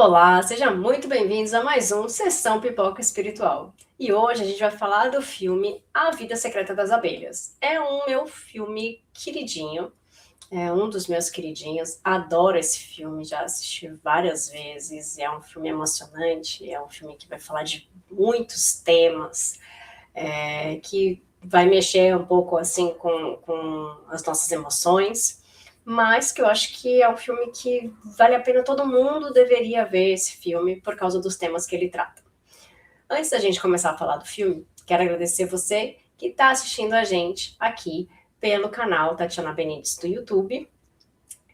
Olá, sejam muito bem-vindos a mais um Sessão Pipoca Espiritual. E hoje a gente vai falar do filme A Vida Secreta das Abelhas. É um meu filme queridinho, é um dos meus queridinhos. Adoro esse filme, já assisti várias vezes. É um filme emocionante, é um filme que vai falar de muitos temas, que vai mexer um pouco assim com as nossas emoções, mas que eu acho que é um filme que vale a pena, todo mundo deveria ver esse filme por causa dos temas que ele trata. Antes da gente começar a falar do filme, quero agradecer você que está assistindo a gente aqui pelo canal Tatiana Benites do YouTube.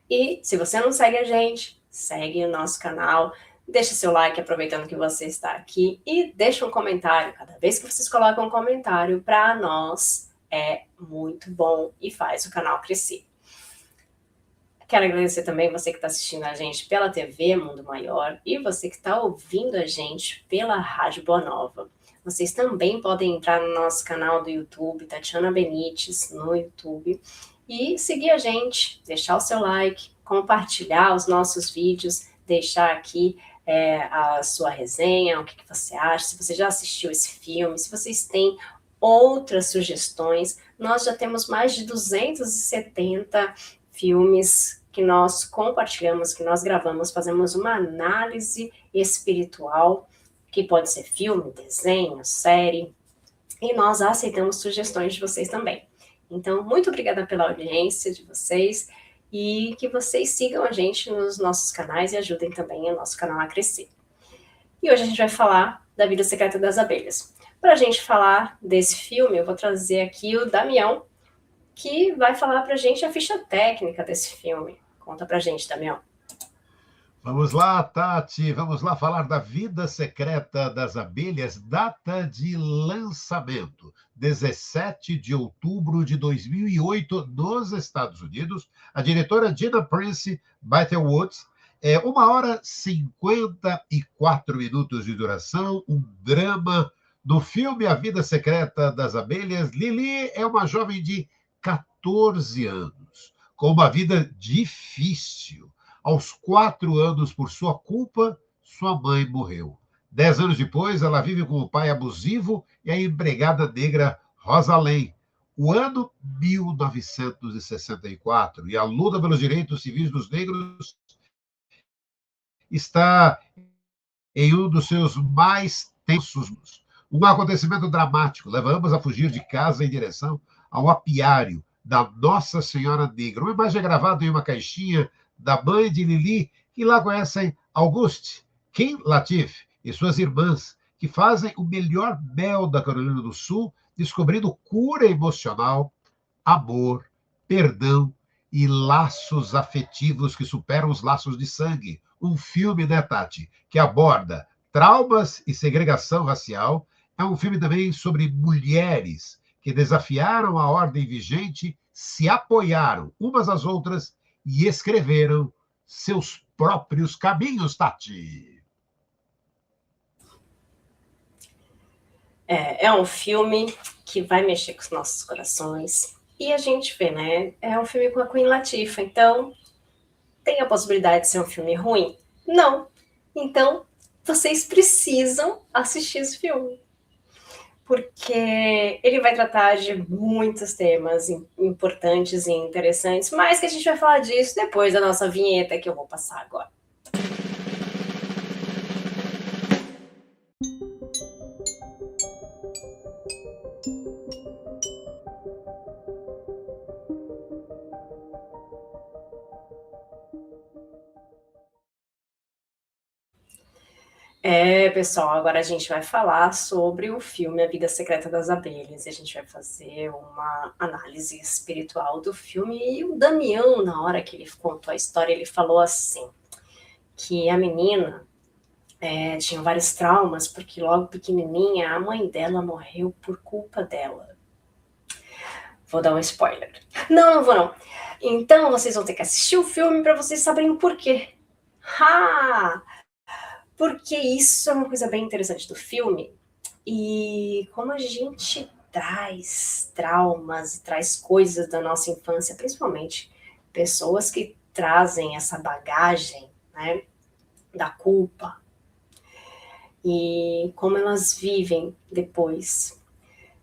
E se você não segue a gente, segue o nosso canal, deixa seu like aproveitando que você está aqui e deixa um comentário. Cada vez que vocês colocam um comentário, para nós é muito bom e faz o canal crescer. Quero agradecer também você que está assistindo a gente pela TV Mundo Maior e você que está ouvindo a gente pela Rádio Boa Nova. Vocês também podem entrar no nosso canal do YouTube, Tatiana Benites, no YouTube, e seguir a gente, deixar o seu like, compartilhar os nossos vídeos, deixar aqui a sua resenha, o que você acha, se você já assistiu esse filme, se vocês têm outras sugestões. Nós já temos mais de 270 filmes que nós compartilhamos, que nós gravamos, fazemos uma análise espiritual, que pode ser filme, desenho, série, e nós aceitamos sugestões de vocês também. Então, muito obrigada pela audiência de vocês e que vocês sigam a gente nos nossos canais e ajudem também o nosso canal a crescer. E hoje a gente vai falar da Vida Secreta das Abelhas. Para a gente falar desse filme, eu vou trazer aqui o Damião, que vai falar para a gente a ficha técnica desse filme. Conta para a gente, Damião. Vamos lá, Tati, vamos lá falar da Vida Secreta das Abelhas, data de lançamento, 17 de outubro de 2008, nos Estados Unidos. A diretora Gina Prince Bythewood, 1h 54 minutos de duração, um drama. No filme A Vida Secreta das Abelhas, Lily é uma jovem de 14 anos, com uma vida difícil. Aos 4 anos, por sua culpa, sua mãe morreu. 10 anos depois, ela vive com o pai abusivo e a empregada negra Rosalém. O ano 1964, e a luta pelos direitos civis dos negros está em um dos seus mais tensos. Um acontecimento dramático leva ambas a fugir de casa em direção ao apiário da Nossa Senhora Negra. Uma imagem gravada em uma caixinha da mãe de Lily, que lá conhecem Auguste, Kim Latif e suas irmãs, que fazem o melhor mel da Carolina do Sul, descobrindo cura emocional, amor, perdão e laços afetivos que superam os laços de sangue. Um filme, né, Tati, que aborda traumas e segregação racial. É um filme também sobre mulheres que desafiaram a ordem vigente, se apoiaram umas às outras e escreveram seus próprios caminhos, Tati. É um filme que vai mexer com os nossos corações. E a gente vê, né? É um filme com a Queen Latifah, então tem a possibilidade de ser um filme ruim? Não. Então, vocês precisam assistir esse filme. Porque ele vai tratar de muitos temas importantes e interessantes, mas que a gente vai falar disso depois da nossa vinheta que eu vou passar agora. Pessoal, agora a gente vai falar sobre o filme A Vida Secreta das Abelhas. A gente vai fazer uma análise espiritual do filme. E o Damião, na hora que ele contou a história, ele falou assim, que a menina tinha vários traumas, porque logo pequenininha a mãe dela morreu por culpa dela. Vou dar um spoiler. Não vou não. Então vocês vão ter que assistir o filme para vocês saberem o porquê. Porque isso é uma coisa bem interessante do filme, e como a gente traz traumas, traz coisas da nossa infância, principalmente pessoas que trazem essa bagagem, né, da culpa e como elas vivem depois.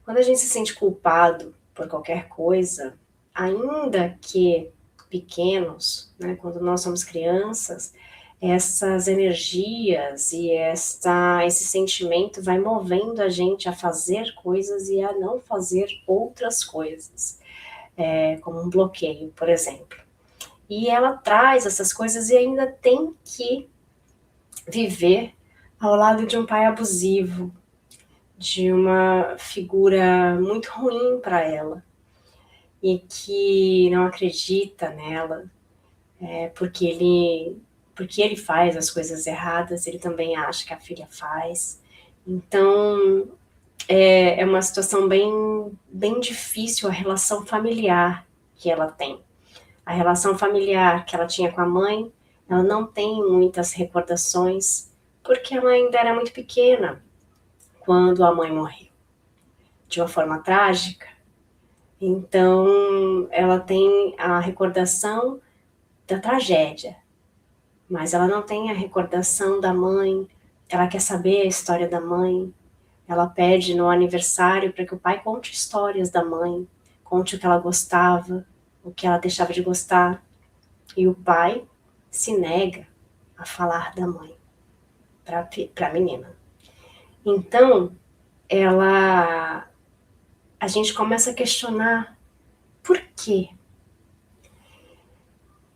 Quando a gente se sente culpado por qualquer coisa, ainda que pequenos, né, quando nós somos crianças, essas energias e esse sentimento vai movendo a gente a fazer coisas e a não fazer outras coisas, como um bloqueio, por exemplo. E ela traz essas coisas e ainda tem que viver ao lado de um pai abusivo, de uma figura muito ruim para ela e que não acredita nela, porque ele faz as coisas erradas, ele também acha que a filha faz. Então é uma situação bem difícil a relação familiar que ela tem. A relação familiar que ela tinha com a mãe, ela não tem muitas recordações, porque ela ainda era muito pequena quando a mãe morreu, de uma forma trágica. Então, ela tem a recordação da tragédia, mas ela não tem a recordação da mãe, ela quer saber a história da mãe, ela pede no aniversário para que o pai conte histórias da mãe, conte o que ela gostava, o que ela deixava de gostar, e o pai se nega a falar da mãe para a menina. Então, a gente começa a questionar por quê?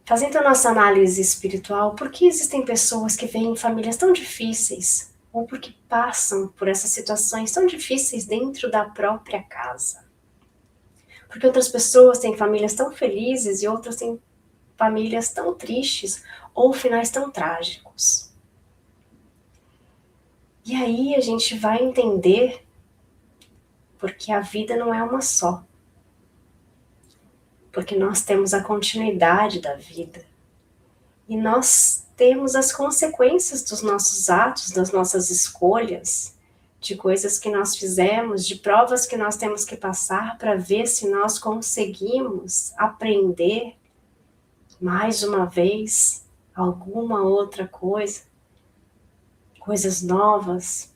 Fazendo a nossa análise espiritual, por que existem pessoas que vêm em famílias tão difíceis? Ou porque passam por essas situações tão difíceis dentro da própria casa? Porque outras pessoas têm famílias tão felizes e outras têm famílias tão tristes ou finais tão trágicos. E aí a gente vai entender porque a vida não é uma só. Porque nós temos a continuidade da vida. E nós temos as consequências dos nossos atos, das nossas escolhas, de coisas que nós fizemos, de provas que nós temos que passar para ver se nós conseguimos aprender mais uma vez alguma outra coisa, coisas novas.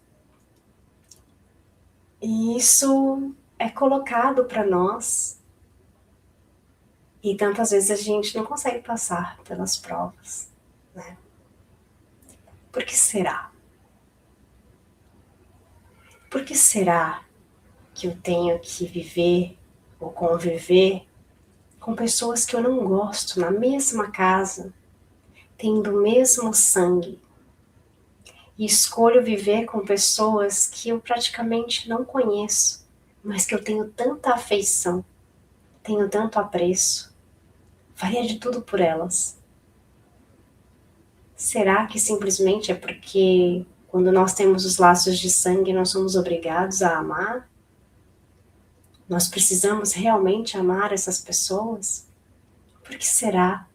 E isso é colocado para nós. E tantas vezes a gente não consegue passar pelas provas, né? Por que será? Por que será que eu tenho que viver ou conviver com pessoas que eu não gosto na mesma casa, tendo o mesmo sangue? E escolho viver com pessoas que eu praticamente não conheço, mas que eu tenho tanta afeição, tenho tanto apreço, faria de tudo por elas. Será que simplesmente é porque quando nós temos os laços de sangue nós somos obrigados a amar? Nós precisamos realmente amar essas pessoas? Por que será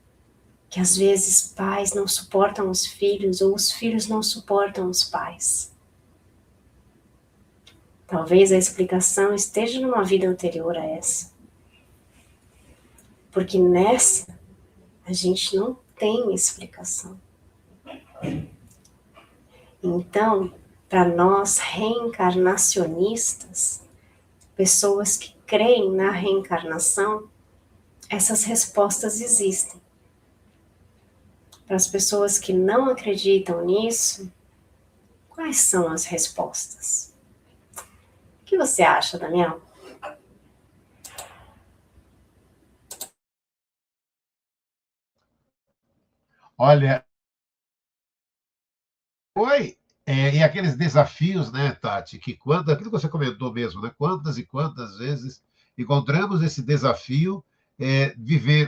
que às vezes pais não suportam os filhos ou os filhos não suportam os pais? Talvez a explicação esteja numa vida anterior a essa. Porque nessa a gente não tem explicação. Então, para nós reencarnacionistas, pessoas que creem na reencarnação, essas respostas existem. Para as pessoas que não acreditam nisso, quais são as respostas? O que você acha, Daniel? Olha, oi, e aqueles desafios, né, Tati, que aquilo que você comentou mesmo, né, quantas e quantas vezes encontramos esse desafio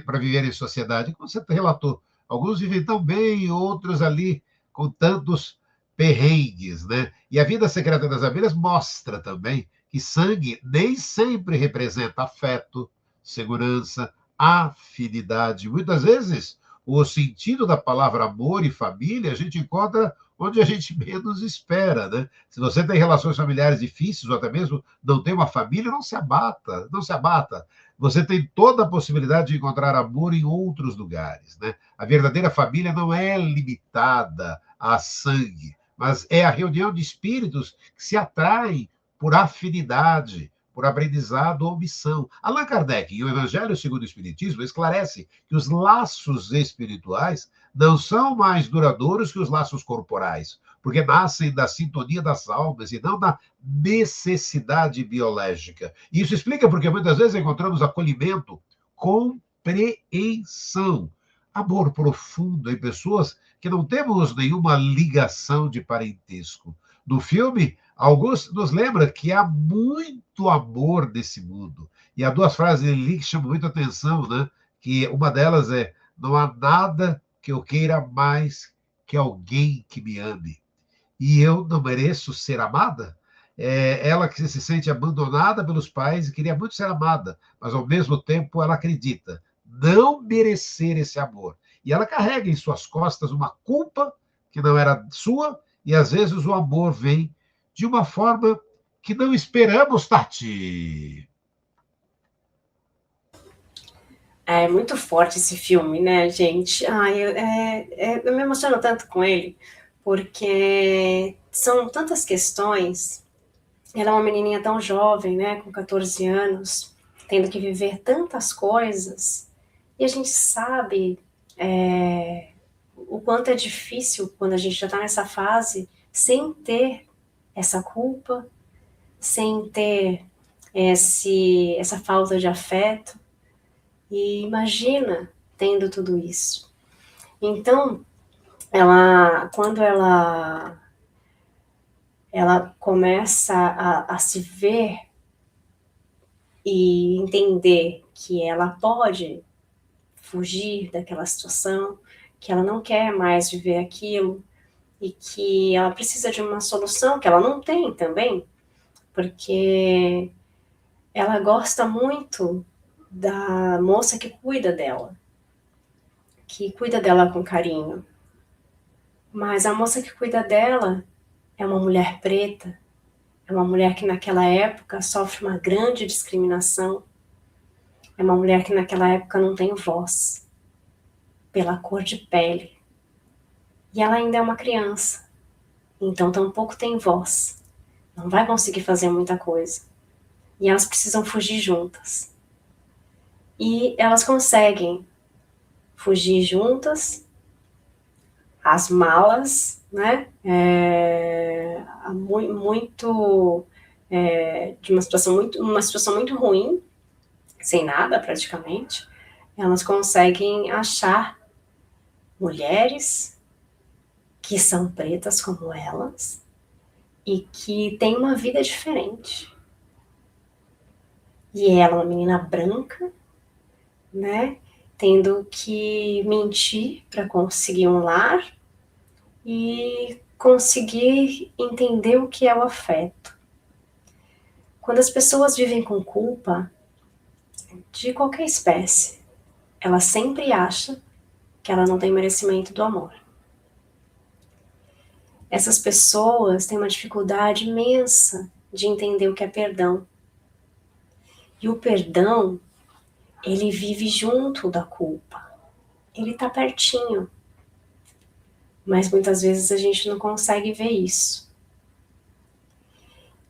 para viver em sociedade, como você relatou, alguns vivem tão bem, outros ali com tantos perrengues, né? E a vida secreta das abelhas mostra também que sangue nem sempre representa afeto, segurança, afinidade. Muitas vezes, o sentido da palavra amor e família a gente encontra onde a gente menos espera, né? Se você tem relações familiares difíceis, ou até mesmo não tem uma família, não se abata, não se abata. você tem toda a possibilidade de encontrar amor em outros lugares, né? A verdadeira família não é limitada a sangue, mas é a reunião de espíritos que se atraem por afinidade, por aprendizado ou missão. Allan Kardec, em O Evangelho segundo o Espiritismo, esclarece que os laços espirituais não são mais duradouros que os laços corporais, porque nascem da sintonia das almas e não da necessidade biológica. E isso explica porque muitas vezes encontramos acolhimento, compreensão, amor profundo em pessoas que não temos nenhuma ligação de parentesco. No filme, Augusto nos lembra que há muito amor nesse mundo. E há duas frases ali que chamam muita atenção, né? Que uma delas é: não há nada que eu queira mais que alguém que me ame. E eu não mereço ser amada? Ela que se sente abandonada pelos pais e queria muito ser amada, mas ao mesmo tempo ela acredita não merecer esse amor. E ela carrega em suas costas uma culpa que não era sua, e às vezes o amor vem de uma forma que não esperamos, Tati. É muito forte esse filme, né, gente? Ai, eu me emociono tanto com ele, porque são tantas questões. Ela é uma menininha tão jovem, né, com 14 anos, tendo que viver tantas coisas, e a gente sabe o quanto é difícil quando a gente já está nessa fase, sem ter essa culpa, sem ter essa falta de afeto. E imagina tendo tudo isso. Então, quando ela começa a se ver e entender que ela pode fugir daquela situação, que ela não quer mais viver aquilo e que ela precisa de uma solução que ela não tem também, porque ela gosta muito da moça que cuida dela com carinho. Mas a moça que cuida dela é uma mulher preta, é uma mulher que naquela época sofre uma grande discriminação, é uma mulher que naquela época não tem voz, pela cor de pele. E ela ainda é uma criança, então tampouco tem voz, não vai conseguir fazer muita coisa. E elas precisam fugir juntas. E elas conseguem fugir juntas, as malas, né? De uma situação muito ruim, sem nada praticamente, elas conseguem achar mulheres que são pretas como elas e que têm uma vida diferente. E ela é uma menina branca, né? Tendo que mentir para conseguir um lar e conseguir entender o que é o afeto. Quando as pessoas vivem com culpa, de qualquer espécie, ela sempre acha que ela não tem merecimento do amor. Essas pessoas têm uma dificuldade imensa de entender o que é perdão. E o perdão, ele vive junto da culpa. Ele está pertinho. Mas muitas vezes a gente não consegue ver isso.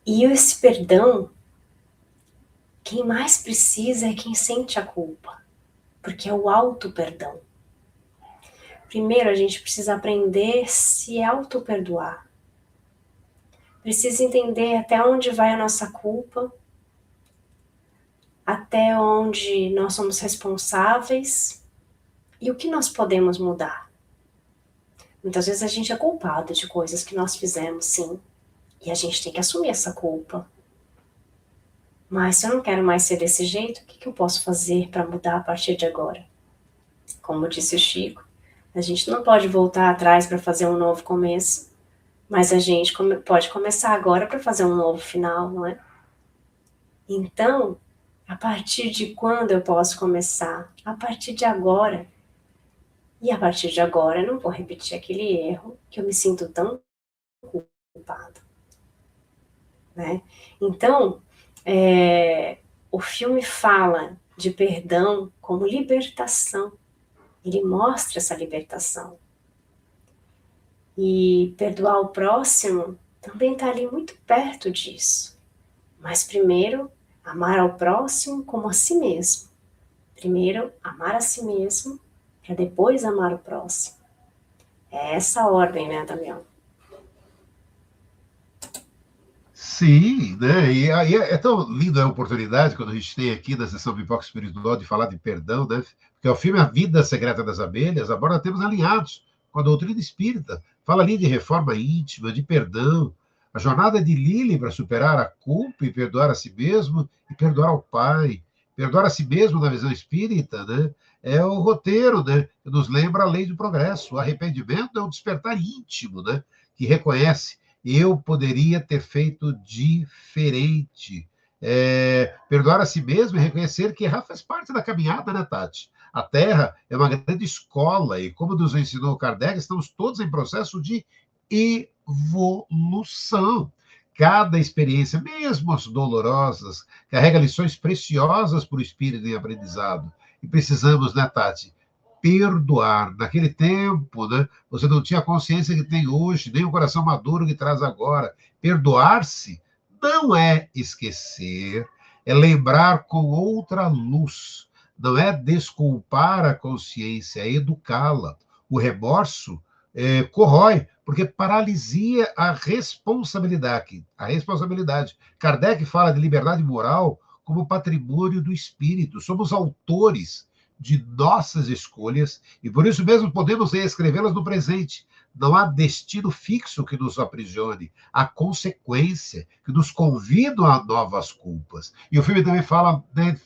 E esse perdão, quem mais precisa é quem sente a culpa. Porque é o auto-perdão. Primeiro, a gente precisa aprender a se auto-perdoar. Precisa entender até onde vai a nossa culpa, até onde nós somos responsáveis e o que nós podemos mudar. Muitas vezes a gente é culpado de coisas que nós fizemos, sim, e a gente tem que assumir essa culpa. Mas se eu não quero mais ser desse jeito, o que eu posso fazer para mudar a partir de agora? Como disse o Chico, a gente não pode voltar atrás para fazer um novo começo, mas a gente pode começar agora para fazer um novo final, não é? Então, a partir de quando eu posso começar? A partir de agora. E a partir de agora eu não vou repetir aquele erro que eu me sinto tão culpado. Né? Então, o filme fala de perdão como libertação. Ele mostra essa libertação. E perdoar o próximo também está ali muito perto disso. Mas primeiro, amar ao próximo como a si mesmo. Primeiro, amar a si mesmo, para depois amar o próximo. É essa a ordem, né, Damião? Sim, né? E aí é tão linda a oportunidade quando a gente tem aqui na sessão Pipoca Espiritual de falar de perdão, né? Porque o filme A Vida Secreta das Abelhas aborda temas alinhados com a doutrina espírita. Fala ali de reforma íntima, de perdão, a jornada de Lili para superar a culpa e perdoar a si mesmo e perdoar ao pai. Perdoar a si mesmo na visão espírita, né? É o roteiro, né? Que nos lembra a lei do progresso. O arrependimento é um despertar íntimo, né? Que reconhece eu poderia ter feito diferente. Perdoar a si mesmo e reconhecer que errar faz parte da caminhada, né, Tati? A Terra é uma grande escola e, como nos ensinou Kardec, estamos todos em processo de evolução. Cada experiência, mesmo as dolorosas, carrega lições preciosas para o espírito em aprendizado. E precisamos, né, Tati, perdoar. Naquele tempo, né, você não tinha a consciência que tem hoje, nem o coração maduro que traz agora. Perdoar-se não é esquecer, é lembrar com outra luz. Não é desculpar a consciência, é educá-la. O remorso corrói, porque paralisia a responsabilidade. A responsabilidade. Kardec fala de liberdade moral como patrimônio do espírito. Somos autores de nossas escolhas e por isso mesmo podemos reescrevê-las no presente. Não há destino fixo que nos aprisione, há consequência que nos convidam a novas culpas. E o filme também fala, né,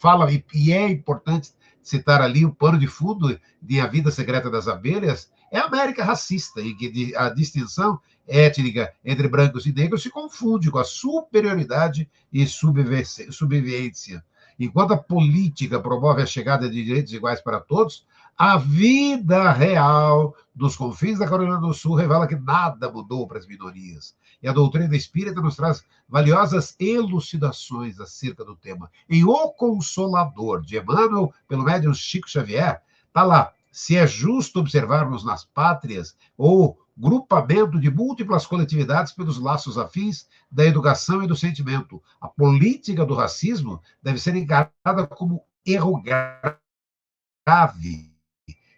e é importante citar ali o pano de fundo de A Vida Secreta das Abelhas, é a América racista, em que a distinção étnica entre brancos e negros se confunde com a superioridade e subvivência. Enquanto a política promove a chegada de direitos iguais para todos, a vida real dos confins da Carolina do Sul revela que nada mudou para as minorias. E a doutrina espírita nos traz valiosas elucidações acerca do tema. Em O Consolador, de Emmanuel, pelo médium Chico Xavier, está lá, se é justo observarmos nas pátrias ou grupamento de múltiplas coletividades pelos laços afins da educação e do sentimento. A política do racismo deve ser encarada como erro grave,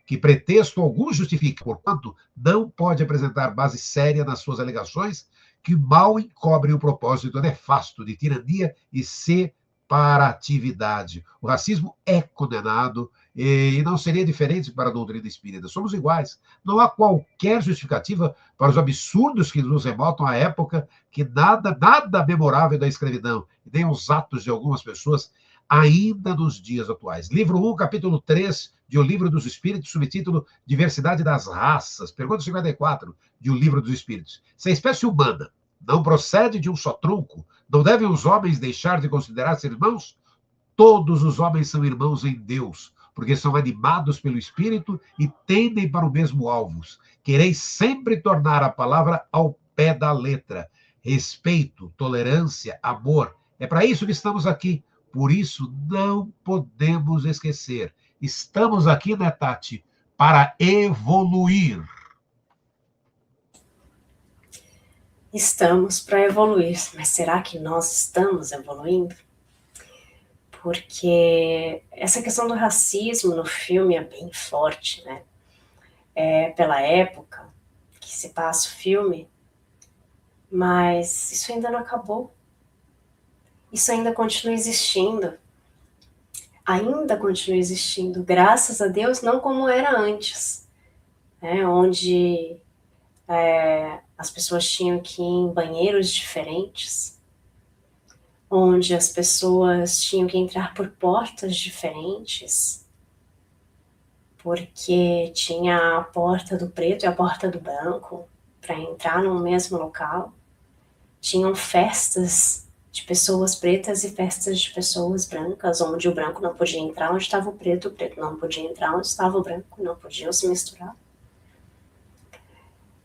que pretexto algum justifica, portanto, não pode apresentar base séria nas suas alegações, que mal encobrem o propósito nefasto de tirania e separatividade. O racismo é condenado e não seria diferente para a doutrina espírita. Somos iguais. Não há qualquer justificativa para os absurdos que nos remontam à época que nada memorável da escravidão, nem os atos de algumas pessoas ainda nos dias atuais. Livro 1, capítulo 3 de O Livro dos Espíritos, subtítulo Diversidade das Raças. Pergunta 54 de O Livro dos Espíritos. Se a espécie humana não procede de um só tronco, não devem os homens deixar de considerar-se irmãos? Todos os homens são irmãos em Deus, porque são animados pelo Espírito e tendem para o mesmo alvo. Quereis sempre tornar a palavra ao pé da letra. Respeito, tolerância, amor. É para isso que estamos aqui. Por isso, não podemos esquecer. Estamos aqui, né, Tati, para evoluir. Estamos para evoluir, mas será que nós estamos evoluindo? Porque essa questão do racismo no filme é bem forte, né? Pela época que se passa o filme, mas isso ainda não acabou. Isso ainda continua existindo. Ainda continua existindo, graças a Deus, não como era antes, né? Onde as pessoas tinham que ir em banheiros diferentes, onde as pessoas tinham que entrar por portas diferentes, porque tinha a porta do preto e a porta do branco para entrar no mesmo local. Tinham festas de pessoas pretas e festas de pessoas brancas, onde o branco não podia entrar onde estava o preto não podia entrar onde estava o branco, não podiam se misturar.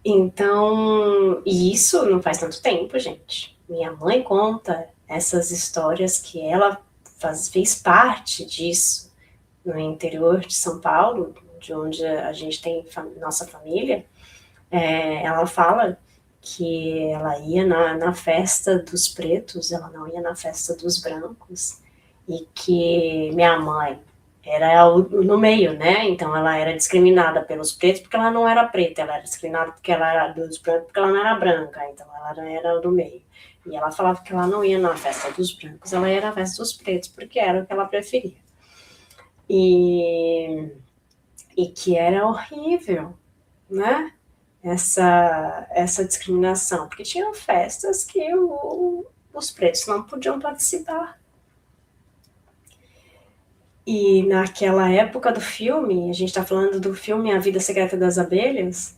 Então, e isso não faz tanto tempo, gente. Minha mãe conta essas histórias que ela fez parte disso no interior de São Paulo, de onde a gente tem nossa família. Ela fala que ela ia na festa dos pretos, ela não ia na festa dos brancos, e que minha mãe era no meio, né? Então ela era discriminada pelos pretos porque ela não era preta, ela era discriminada porque ela era dos brancos porque ela não era branca, então ela era do meio. E ela falava que ela não ia na festa dos brancos, ela ia na festa dos pretos porque era o que ela preferia. E que era horrível, né? Essa discriminação, porque tinham festas que os pretos não podiam participar. E naquela época do filme, a gente está falando do filme A Vida Secreta das Abelhas,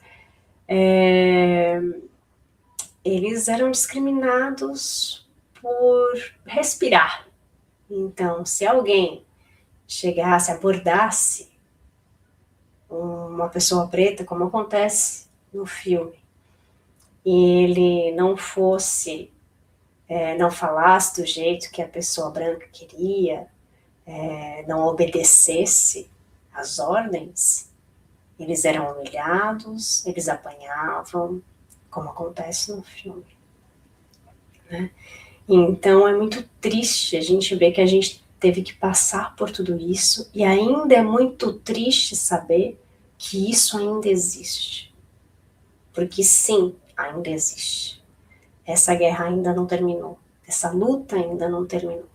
eles eram discriminados por respirar. Então, se alguém chegasse, abordasse uma pessoa preta, como acontece no filme, e ele não fosse, não falasse do jeito que a pessoa branca queria, não obedecesse às ordens, eles eram humilhados, eles apanhavam, como acontece no filme. Né? Então é muito triste a gente ver que a gente teve que passar por tudo isso, e ainda é muito triste saber que isso ainda existe. Porque sim, ainda existe. Essa guerra ainda não terminou. Essa luta ainda não terminou.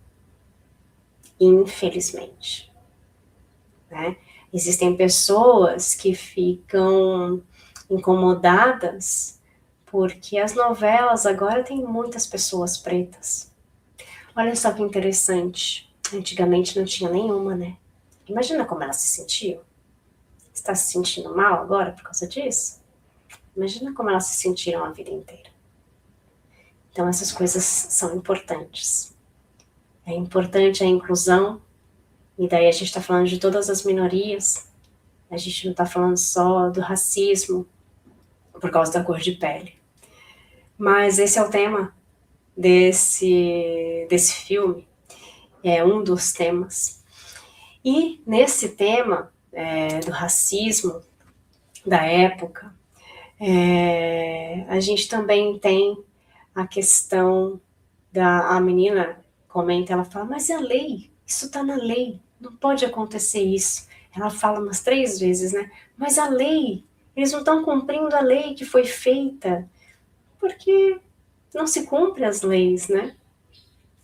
Infelizmente. Né? Existem pessoas que ficam incomodadas porque as novelas agora têm muitas pessoas pretas. Olha só que interessante. Antigamente não tinha nenhuma, né? Imagina como elas se sentiam. Está se sentindo mal agora por causa disso? Imagina como elas se sentiram a vida inteira. Então essas coisas são importantes. É importante a inclusão, e daí a gente está falando de todas as minorias, a gente não está falando só do racismo por causa da cor de pele. Mas esse é o tema desse filme, é um dos temas. E nesse tema do racismo da época, a gente também tem a questão a menina comenta, ela fala, mas é a lei, isso tá na lei, não pode acontecer isso. Ela fala umas 3 vezes, né? Mas a lei, eles não estão cumprindo a lei que foi feita, porque não se cumpre as leis, né?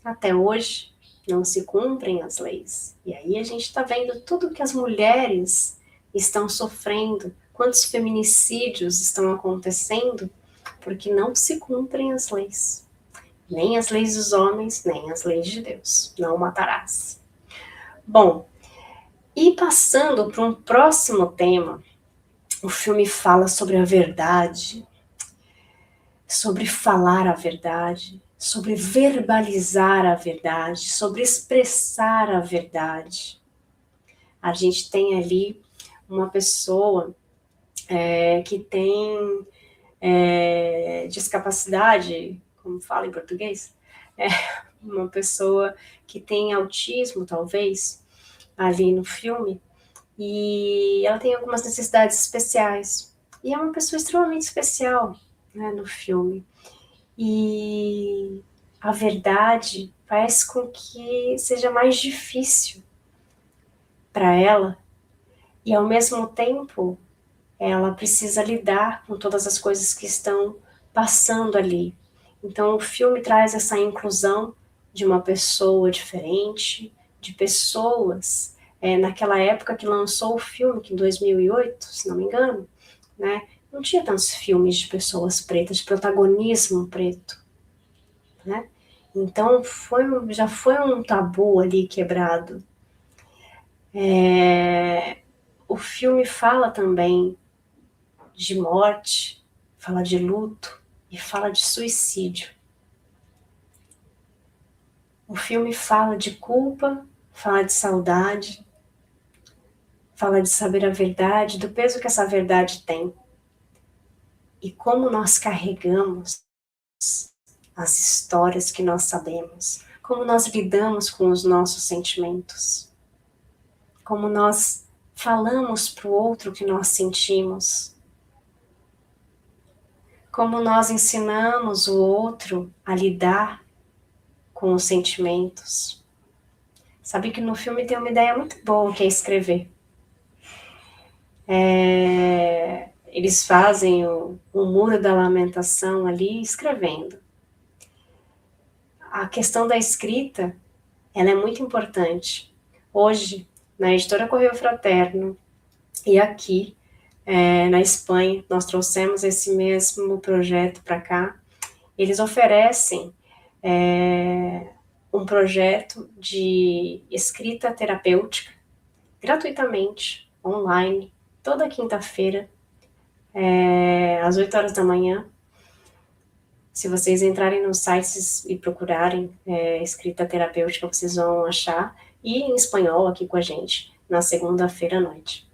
Até hoje não se cumprem as leis. E aí a gente está vendo tudo que as mulheres estão sofrendo, quantos feminicídios estão acontecendo, porque não se cumprem as leis. Nem as leis dos homens, nem as leis de Deus. Não matarás. Bom, e passando para um próximo tema, o filme fala sobre a verdade, sobre falar a verdade, sobre verbalizar a verdade, sobre expressar a verdade. A gente tem ali uma pessoa que tem discapacidade, como fala em português, uma pessoa que tem autismo, talvez, ali no filme, e ela tem algumas necessidades especiais. E é uma pessoa extremamente especial, né, no filme. E a verdade faz com que seja mais difícil para ela, e ao mesmo tempo ela precisa lidar com todas as coisas que estão passando ali. Então o filme traz essa inclusão de uma pessoa diferente, de pessoas, naquela época que lançou o filme, que em 2008, se não me engano, né, não tinha tantos filmes de pessoas pretas, de protagonismo preto, né? Então já foi um tabu ali quebrado. O filme fala também de morte, fala de luto e fala de suicídio. O filme fala de culpa, fala de saudade, fala de saber a verdade, do peso que essa verdade tem e como nós carregamos as histórias que nós sabemos, como nós lidamos com os nossos sentimentos, como nós falamos para o outro o que nós sentimos, como nós ensinamos o outro a lidar com os sentimentos. Sabe que no filme tem uma ideia muito boa, que é escrever. Eles fazem o Muro da Lamentação ali escrevendo. A questão da escrita, ela é muito importante. Hoje, na editora Correio Fraterno e aqui na Espanha, nós trouxemos esse mesmo projeto para cá. Eles oferecem um projeto de escrita terapêutica gratuitamente, online, toda quinta-feira, às 8 horas da manhã. Se vocês entrarem nos sites e procurarem escrita terapêutica, vocês vão achar, e em espanhol aqui com a gente, na segunda-feira à noite.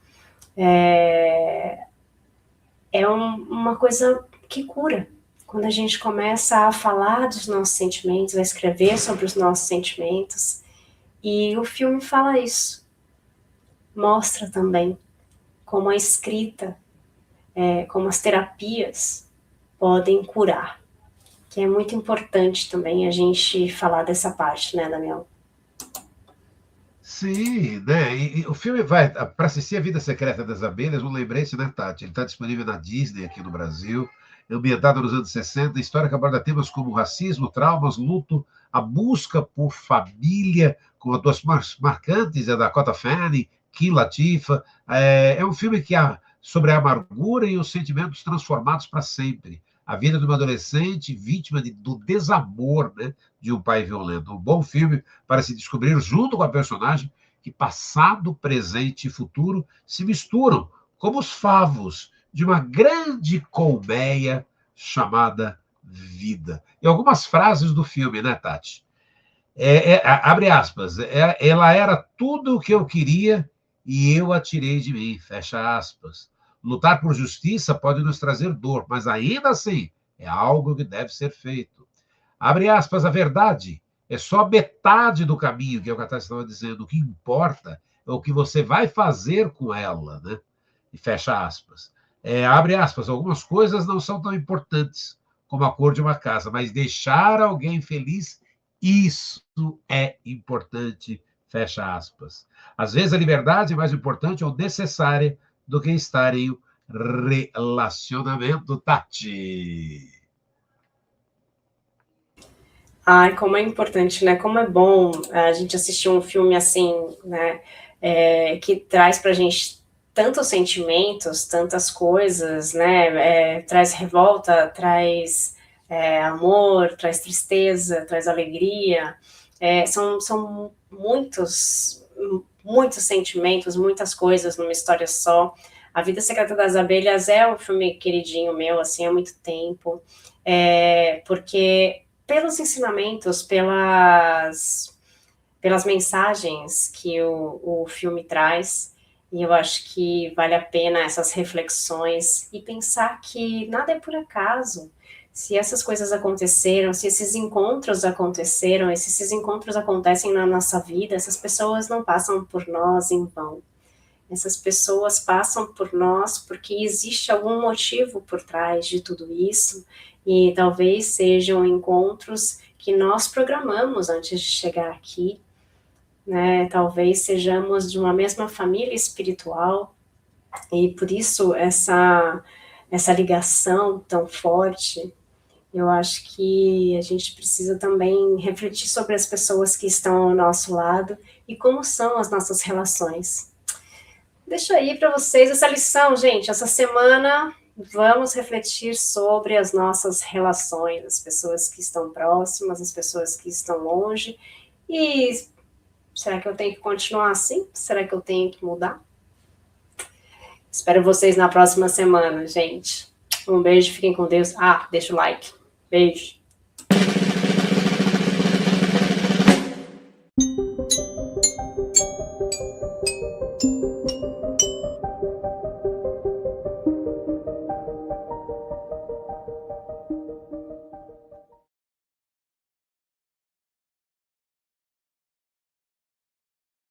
Uma coisa que cura. Quando a gente começa a falar dos nossos sentimentos, a escrever sobre os nossos sentimentos, e o filme fala isso. Mostra também como a escrita, como as terapias podem curar. Que é muito importante também a gente falar dessa parte, né, Daniel? Sim, né? E o filme vai. Para assistir A Vida Secreta das Abelhas, um lembrete, né, Tati? Ele está disponível na Disney aqui no Brasil, ambientado nos anos 60, história que aborda temas como racismo, traumas, luto, a busca por família, com atuações marcantes, a Dakota Fanning, Queen Latifah. É um filme sobre a amargura e os sentimentos transformados para sempre. A vida de uma adolescente vítima do desamor, né, de um pai violento. Um bom filme para se descobrir junto com a personagem que passado, presente e futuro se misturam como os favos de uma grande colmeia chamada vida. E algumas frases do filme, né, Tati? Abre aspas, ela era tudo o que eu queria e eu a tirei de mim, fecha aspas. Lutar por justiça pode nos trazer dor, mas ainda assim é algo que deve ser feito. Abre aspas, a verdade é só metade do caminho, que é o que a Tati estava dizendo. O que importa é o que você vai fazer com ela, né? E fecha aspas. Abre aspas, algumas coisas não são tão importantes como a cor de uma casa, mas deixar alguém feliz, isso é importante, fecha aspas. Às vezes a liberdade é mais importante ou necessária do que estar em um relacionamento, Tati. Ai, como é importante, né? Como é bom a gente assistir um filme assim, né? Que traz pra gente tantos sentimentos, tantas coisas, né? Traz revolta, traz amor, traz tristeza, traz alegria. São muitos sentimentos, muitas coisas numa história só. A Vida Secreta das Abelhas é um filme queridinho meu, assim, há muito tempo, porque pelos ensinamentos, pelas mensagens que o filme traz, e eu acho que vale a pena essas reflexões e pensar que nada é por acaso. Se essas coisas aconteceram, se esses encontros aconteceram, e se esses encontros acontecem na nossa vida, essas pessoas não passam por nós em vão. Essas pessoas passam por nós porque existe algum motivo por trás de tudo isso, e talvez sejam encontros que nós programamos antes de chegar aqui, né? Talvez sejamos de uma mesma família espiritual, e por isso essa ligação tão forte. Eu acho que a gente precisa também refletir sobre as pessoas que estão ao nosso lado e como são as nossas relações. Deixa aí para vocês essa lição, gente. Essa semana vamos refletir sobre as nossas relações, as pessoas que estão próximas, as pessoas que estão longe. E será que eu tenho que continuar assim? Será que eu tenho que mudar? Espero vocês na próxima semana, gente. Um beijo, fiquem com Deus. Deixa o like. Beijo.